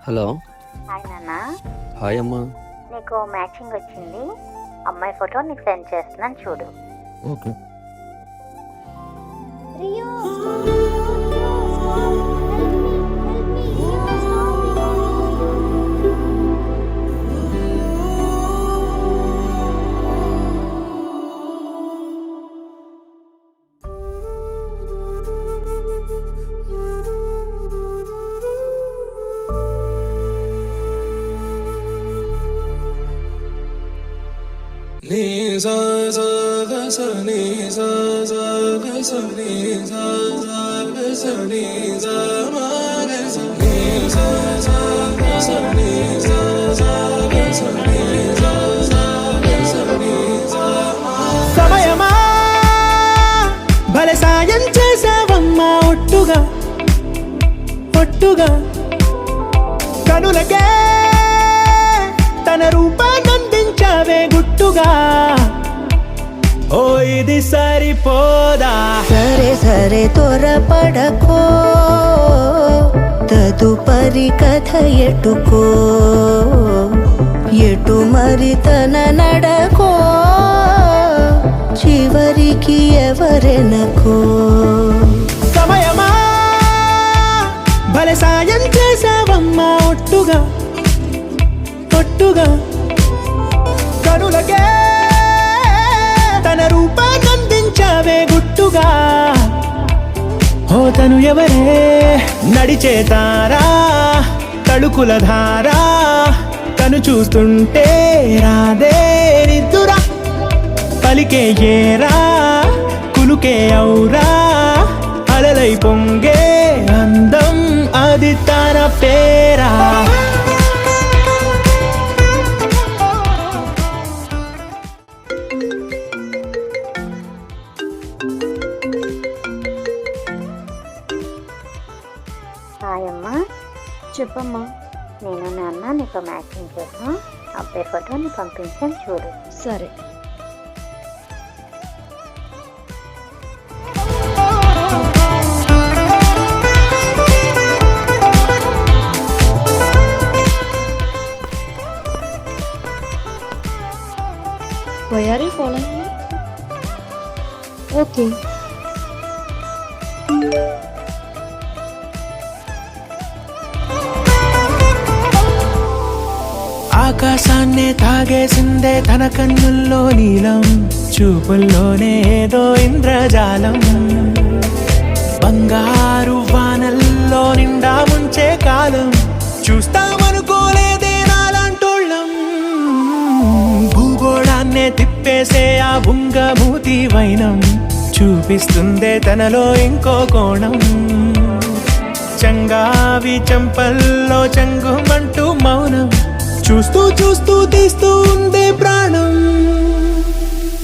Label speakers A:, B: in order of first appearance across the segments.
A: Hello.
B: Hi నాన్న.
A: Hi అమ్మా.
B: నీకు మ్యాచింగ్ వచ్చింది. అమ్మాయి ఫోటో నీకు సెండ్ చేస్తున్నాను చూడు.
A: ఓకే.
C: సమయమా భలే సాయం చేసావమ్మా ఒట్టుగా ఒట్టుగా కనులకే తన రూపాన్నందించావే గుట్టుగా. ఓ ఇది సరిపోదా?
D: సరే సరే త్వరపడకో, తదుపరి కథ ఎటుకో, ఎటు మరి తన నడకో, చివరికి ఎవరెనకో.
C: సమయమా భలే సాయం చేసావమ్మా ఒట్టుగా ఒట్టుగా కనులకే తన రూపాన్నందించావే గుట్టుగా. ఓ తను ఎవరే? నడిచే తారా, తళుకుల ధారా, తను చూస్తుంటే రాదే నిద్దురా. పలికే ఏరా, కులుకే ఔరా, అలలై పొంగే అందం అది తన పేరా.
B: హాయ్ అమ్మా.
E: చెప్పమ్మా.
B: నేను నాన్న నీకు మ్యాచింగ్ చేసాం. అబ్బాయి ఫోటో నీకు పంపించాను చూడు.
E: సరే. Why are you following me? Okay.
C: ఆకాశాన్నే తాగేసిందే తన కన్నుల్లో నీలం, చూపుల్లోనే ఏదో ఇంద్రజాలం. బంగారు వానల్లో నిండా ముంచే కాలం, చూస్తామనుకోలేదే నాలాంటోళ్ళం. భూగోళాన్నే తిప్పేసే ఆ బుంగమూతి వైనం, చూపిస్తుందే తనలో ఇంకో కోణం. చంగావి చంపల్లో చంగుమంటూ మౌనం, చూస్తూ చూస్తూ తీస్తూ ఉందే ప్రాణం.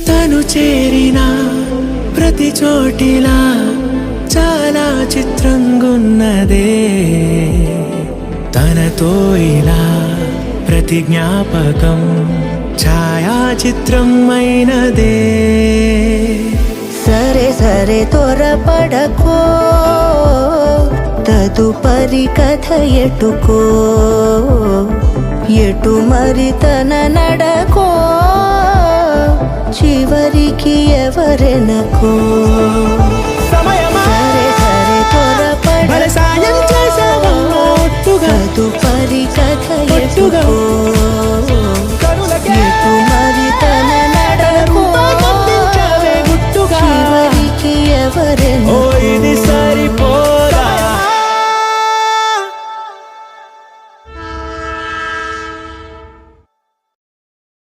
C: తను చేరిన ప్రతి చోటిలా చాలా చిత్రంగున్నదే, తనతో ఇలా ప్రతి జ్ఞాపకం ఛాయాచిత్రం అయినదే.
D: సరే సరే త్వరపడకో, తదుపరి కథ ఎటుకో, ఎటు మరి తన నడకో, చివరికి ఎవరెనకో.
C: సమయమా
D: సరే సరే త్వరపడకో,
C: సాయం చేసావమ్మా ఒట్టుగా
D: తదుపరి కథ ఎటుకో,